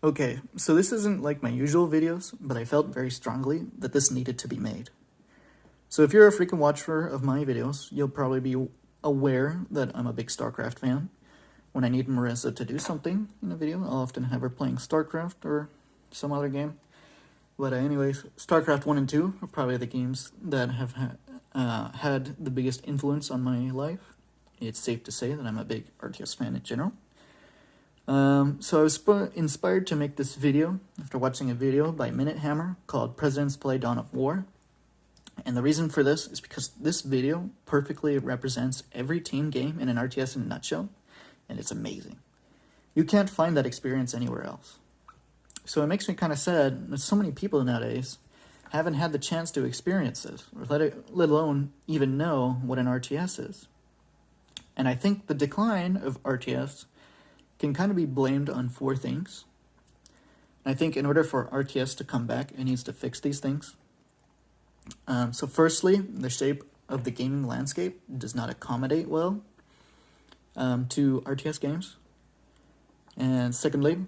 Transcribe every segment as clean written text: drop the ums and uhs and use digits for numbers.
Okay, so this isn't like my usual videos, but I felt very strongly that this needed to be made. So if you're a frequent watcher of my videos, you'll probably be aware that I'm a big StarCraft fan. When I need Marissa to do something in a video, I'll often have her playing StarCraft or some other game. But anyways, StarCraft 1 and 2 are probably the games that have had the biggest influence on my life. It's safe to say that I'm a big RTS fan in general. So I was inspired to make this video after watching a video by Minute Hammer called Presidents Play Dawn of War. And the reason for this is because this video perfectly represents every team game in an RTS in a nutshell, and it's amazing. You can't find that experience anywhere else. So it makes me kind of sad that so many people nowadays haven't had the chance to experience this, or let alone even know what an RTS is. And I think the decline of RTS can kind of be blamed on four things. I think in order for RTS to come back, it needs to fix these things. So firstly, the shape of the gaming landscape does not accommodate well to RTS games. And secondly,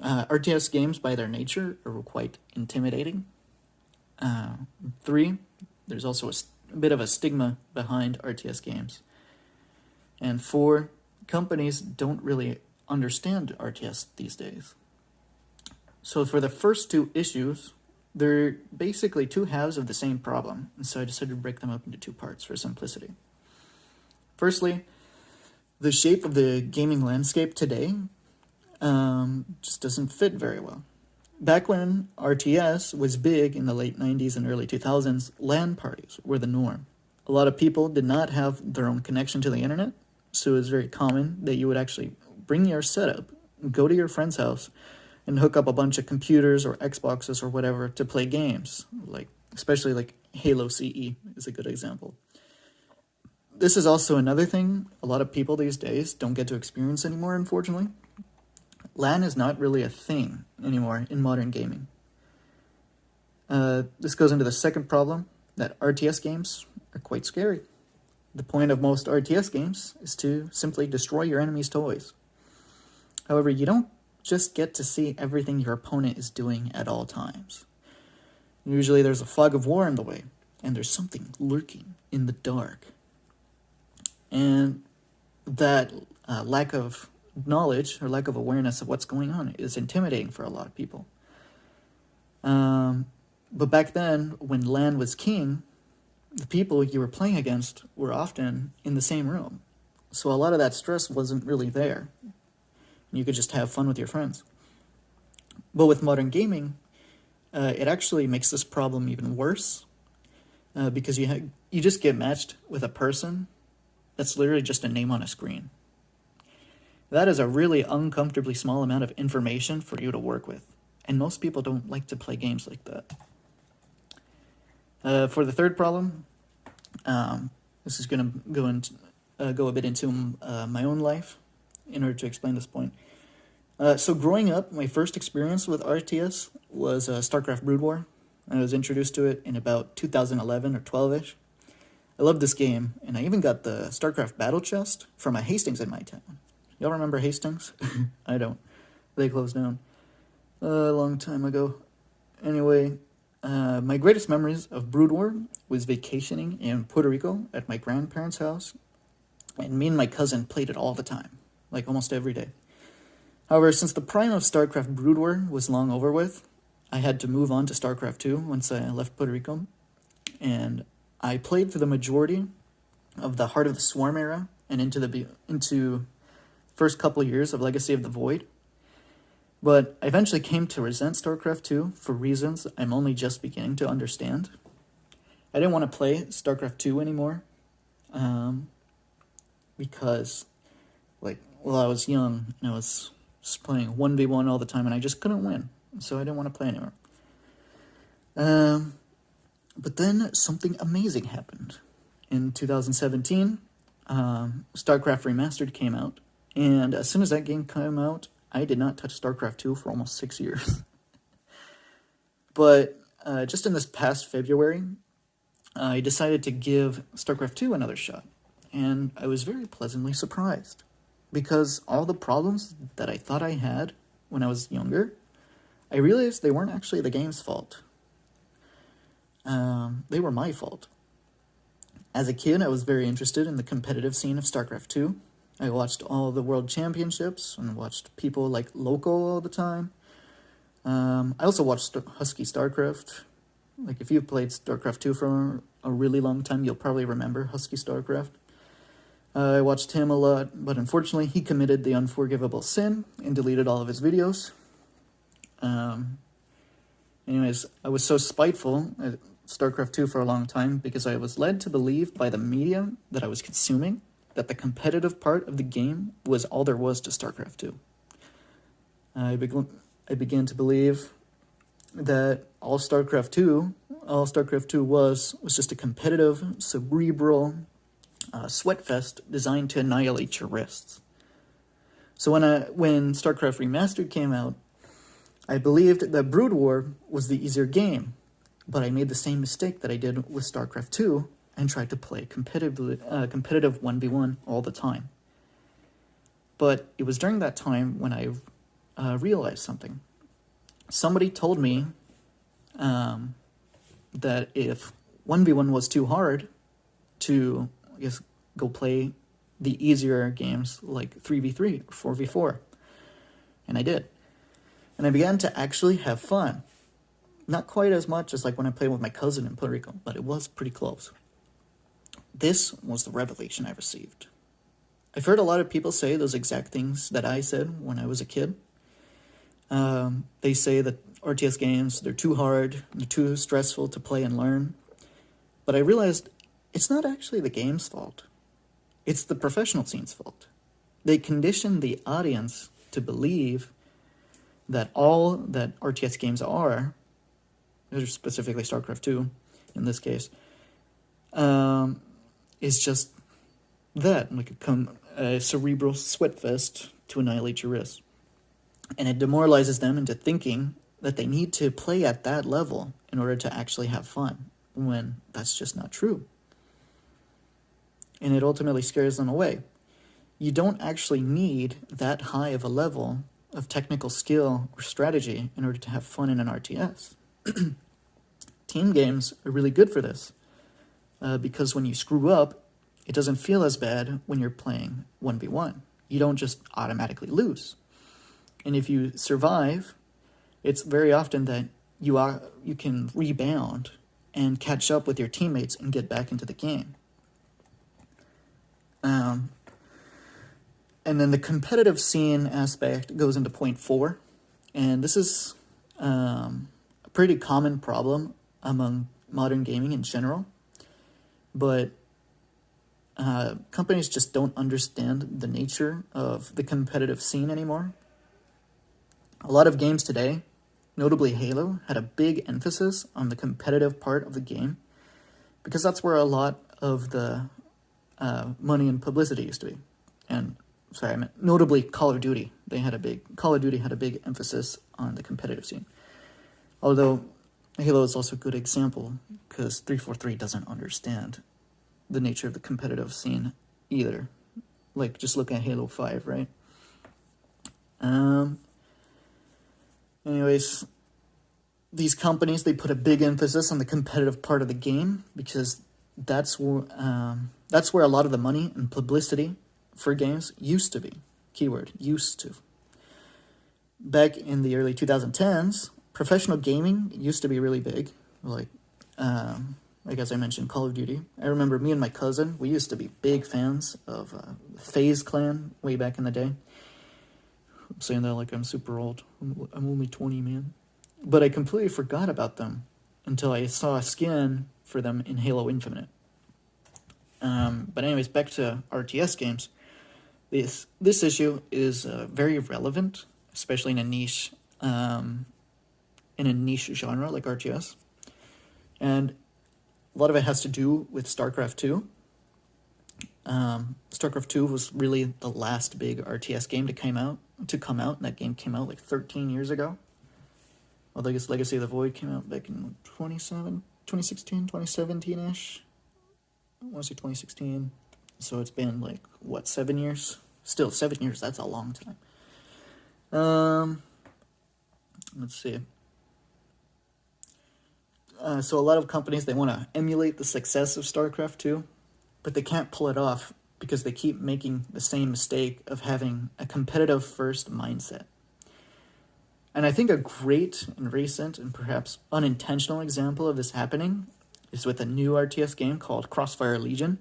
RTS games by their nature are quite intimidating. 3, there's also a bit of a stigma behind RTS games. And 4, companies don't really understand RTS these days. So for the first two issues, they're basically two halves of the same problem, and so I decided to break them up into two parts for simplicity. Firstly, the shape of the gaming landscape today just doesn't fit very well. Back when RTS was big in the late 90s and early 2000s, LAN parties were the norm. A lot of people did not have their own connection to the internet, so it was very common that you would actually bring your setup, go to your friend's house, and hook up a bunch of computers or Xboxes or whatever to play games, especially like Halo CE is a good example. This is also another thing a lot of people these days don't get to experience anymore, unfortunately. LAN is not really a thing anymore in modern gaming. This goes into the second problem, that RTS games are quite scary. The point of most RTS games is to simply destroy your enemy's toys. However, you don't just get to see everything your opponent is doing at all times. Usually there's a fog of war in the way, and there's something lurking in the dark. And that lack of knowledge or lack of awareness of what's going on is intimidating for a lot of people. But back then, when LAN was king, the people you were playing against were often in the same room. So a lot of that stress wasn't really there. You could just have fun with your friends. But with modern gaming, it actually makes this problem even worse because you just get matched with a person that's literally just a name on a screen. That is a really uncomfortably small amount of information for you to work with, and most people don't like to play games like that. For the third problem, this is going to go a bit into my own life in order to explain this point. So growing up, my first experience with RTS was StarCraft Brood War. I was introduced to it in about 2011 or 12-ish. I loved this game, and I even got the StarCraft Battle Chest from a Hastings in my town. Y'all remember Hastings? I don't. They closed down a long time ago. Anyway, my greatest memories of Brood War was vacationing in Puerto Rico at my grandparents' house, and me and my cousin played it all the time, like almost every day. However, since the prime of StarCraft Brood War was long over with, I had to move on to StarCraft 2 once I left Puerto Rico, and I played for the majority of the Heart of the Swarm era and into first couple of years of Legacy of the Void. But I eventually came to resent StarCraft 2 for reasons I'm only just beginning to understand. I didn't want to play StarCraft 2 anymore because, I was young and I was just playing 1v1 all the time and I just couldn't win, so I didn't want to play anymore. But then something amazing happened. In 2017, StarCraft Remastered came out, and as soon as that game came out, I did not touch StarCraft 2 for almost 6 years. But just in this past February, I decided to give StarCraft 2 another shot, and I was very pleasantly surprised, because all the problems that I thought I had when I was younger, I realized they weren't actually the game's fault. They were my fault. As a kid, I was very interested in the competitive scene of StarCraft 2. I watched all the world championships and watched people like Loco all the time. I also watched Husky StarCraft. Like, if you've played StarCraft 2 for a really long time, you'll probably remember Husky StarCraft. I watched him a lot, but unfortunately he committed the unforgivable sin and deleted all of his videos. Anyways, I was so spiteful at StarCraft 2 for a long time because I was led to believe by the media that I was consuming that the competitive part of the game was all there was to StarCraft 2. I began to believe that all StarCraft 2 was just a competitive, cerebral sweatfest designed to annihilate your wrists. So when StarCraft Remastered came out, I believed that Brood War was the easier game, but I made the same mistake that I did with StarCraft 2 and tried to play competitive 1v1 all the time. But it was during that time when I realized something. Somebody told me that if 1v1 was too hard, to, I guess, go play the easier games like 3v3 or 4v4. And I did. And I began to actually have fun. Not quite as much as like when I played with my cousin in Puerto Rico, but it was pretty close. This was the revelation I received. I've heard a lot of people say those exact things that I said when I was a kid. They say that RTS games, they're too hard, they're too stressful to play and learn. But I realized it's not actually the game's fault. It's the professional scene's fault. They condition the audience to believe that all that RTS games are, specifically StarCraft 2 in this case, is just that, like a cerebral sweatfest to annihilate your wrists. And it demoralizes them into thinking that they need to play at that level in order to actually have fun, when that's just not true. And it ultimately scares them away. You don't actually need that high of a level of technical skill or strategy in order to have fun in an RTS. Team games are really good for this, because when you screw up, it doesn't feel as bad when you're playing 1v1. You don't just automatically lose. And if you survive, it's very often that you can rebound and catch up with your teammates and get back into the game. And then the competitive scene aspect goes into point 4. And this is a pretty common problem among modern gaming in general. But companies just don't understand the nature of the competitive scene anymore. A lot of games today, notably Halo, had a big emphasis on the competitive part of the game because that's where a lot of the money and publicity used to be. And sorry, I meant notably Call of Duty. Call of Duty had a big emphasis on the competitive scene. Although Halo is also a good example because 343 doesn't understand the nature of the competitive scene either. Like, just look at Halo 5, right? Anyways, these companies, they put a big emphasis on the competitive part of the game because that's where a lot of the money and publicity for games used to be. Keyword, used to. Back in the early 2010s, professional gaming used to be really big. Like as I mentioned, Call of Duty. I remember me and my cousin, we used to be big fans of FaZe Clan way back in the day. I'm saying that like I'm super old. I'm only 20, man. But I completely forgot about them until I saw a skin for them in Halo Infinite. But anyways, back to RTS games. This issue is very relevant, especially in a niche genre like RTS. And a lot of it has to do with StarCraft 2. StarCraft 2 was really the last big RTS game to come out, and that game came out like 13 years ago. Although I guess Legacy of the Void came out back in 2016, 2017-ish. I want to say 2016. So it's been like, 7 years? Still, 7 years, that's a long time. let's see. So a lot of companies, they want to emulate the success of StarCraft 2, but they can't pull it off because they keep making the same mistake of having a competitive first mindset. And I think a great and recent and perhaps unintentional example of this happening is with a new RTS game called Crossfire Legion.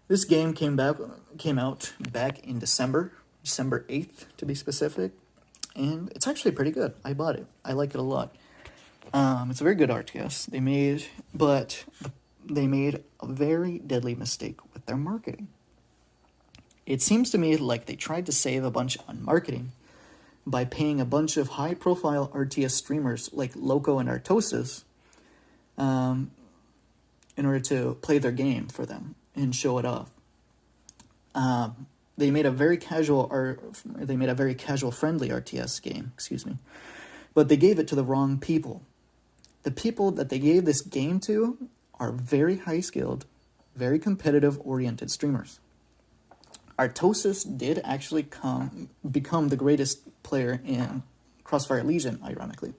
This game came out back in December 8th to be specific, and it's actually pretty good. I bought it. I like it a lot. It's a very good RTS they made, but they made a very deadly mistake with their marketing. It seems to me like they tried to save a bunch on marketing by paying a bunch of high-profile RTS streamers like Loco and Artosis in order to play their game for them and show it off. They made a very casual friendly RTS game, but they gave it to the wrong people. The people that they gave this game to are very high-skilled, very competitive-oriented streamers. Artosis did actually become the greatest player in Crossfire Legion, ironically.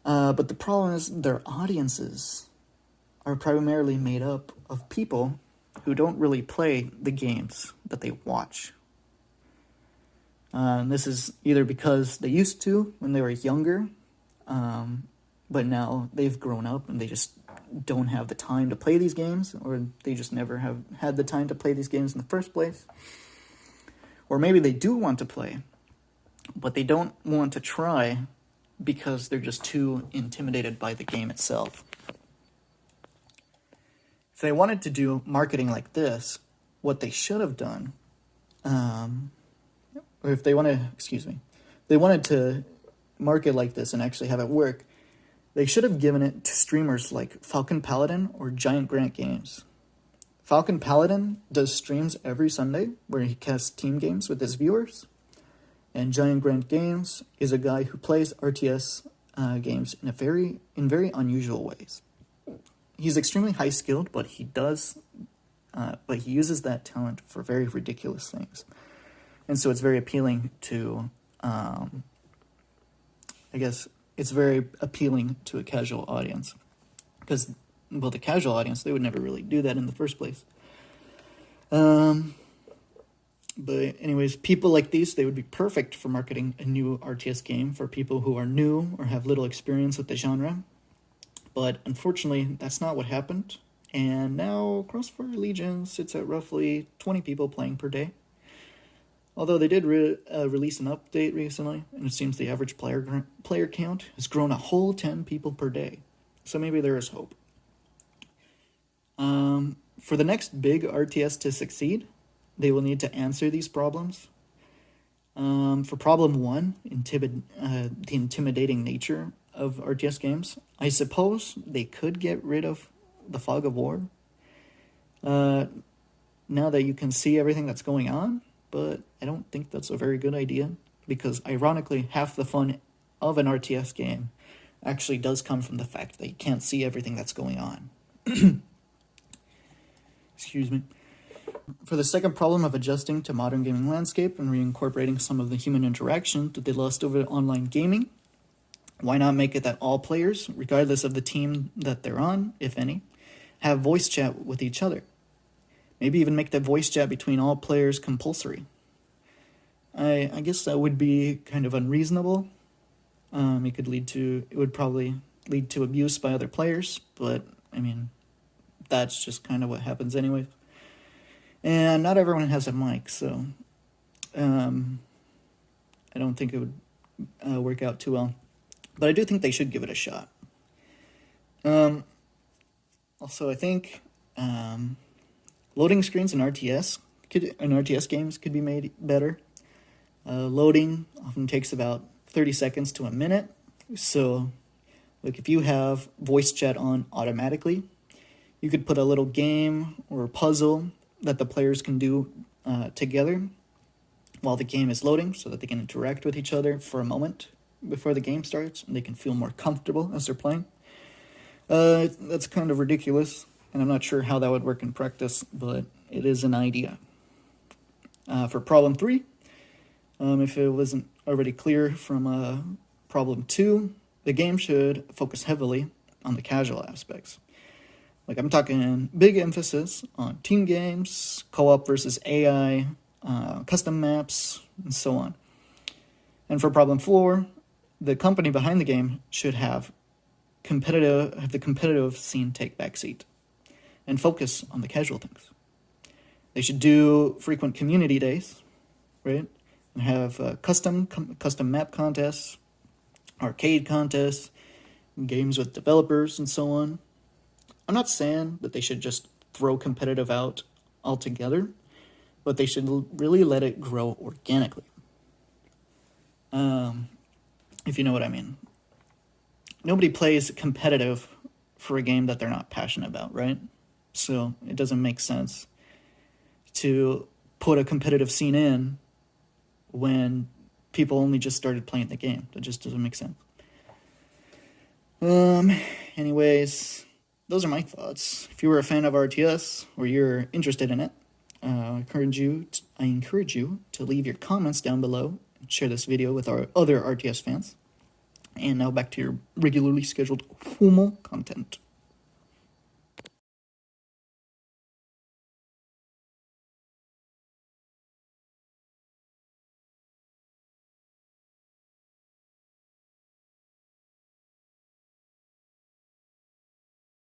But the problem is their audiences are primarily made up of people who don't really play the games that they watch. And this is either because they used to when they were younger, but now they've grown up and they just don't have the time to play these games, or they just never have had the time to play these games in the first place. Or maybe they do want to play, but they don't want to try because they're just too intimidated by the game itself. If they wanted to do marketing like this, what they should have done, or if they wanted to market like this and actually have it work, they should have given it to streamers like Falcon Paladin or Giant Grant Games. Falcon Paladin does streams every Sunday where he casts team games with his viewers, and Giant Grant Games is a guy who plays RTS games in very unusual ways. He's extremely high skilled, but he uses that talent for very ridiculous things, and so it's very appealing to, it's very appealing to a casual audience, because, well, the casual audience, they would never really do that in the first place. But anyways, people like these, they would be perfect for marketing a new RTS game for people who are new or have little experience with the genre. But unfortunately, that's not what happened. And now Crossfire Legion sits at roughly 20 people playing per day. Although they did release an update recently, and it seems the average player count has grown a whole 10 people per day. So maybe there is hope. For the next big RTS to succeed, they will need to answer these problems. For problem one, the intimidating nature of RTS games, I suppose they could get rid of the fog of war. Now that you can see everything that's going on, but I don't think that's a very good idea, because ironically, half the fun of an RTS game actually does come from the fact that you can't see everything that's going on. Excuse me. For the second problem of adjusting to modern gaming landscape and reincorporating some of the human interaction that they lost over online gaming, why not make it that all players, regardless of the team that they're on, if any, have voice chat with each other? Maybe even make the voice chat between all players compulsory. I guess that would be kind of unreasonable. It would probably lead to abuse by other players, but I mean, that's just kind of what happens anyway. And not everyone has a mic, so I don't think it would work out too well. But I do think they should give it a shot. Also, I think loading screens in RTS games could be made better. Loading often takes about 30 seconds to a minute. So, like, if you have voice chat on automatically, you could put a little game or a puzzle that the players can do together while the game is loading, so that they can interact with each other for a moment before the game starts, and they can feel more comfortable as they're playing. That's kind of ridiculous, and I'm not sure how that would work in practice, but it is an idea. For problem 3, If it wasn't already clear from problem 2, the game should focus heavily on the casual aspects. Like, I'm talking big emphasis on team games, co-op versus AI, custom maps, and so on. And for problem 4, the company behind the game should have the competitive scene take backseat and focus on the casual things. They should do frequent community days, right? And have custom map contests, arcade contests, games with developers, and so on. I'm not saying that they should just throw competitive out altogether, but they should really let it grow organically. If you know what I mean. Nobody plays competitive for a game that they're not passionate about, right? So it doesn't make sense to put a competitive scene in when people only just started playing the game. That just doesn't make sense. Anyways, those are my thoughts. If you were a fan of RTS or you're interested in it, I encourage you to leave your comments down below and share this video with our other RTS fans. And now back to your regularly scheduled formal content.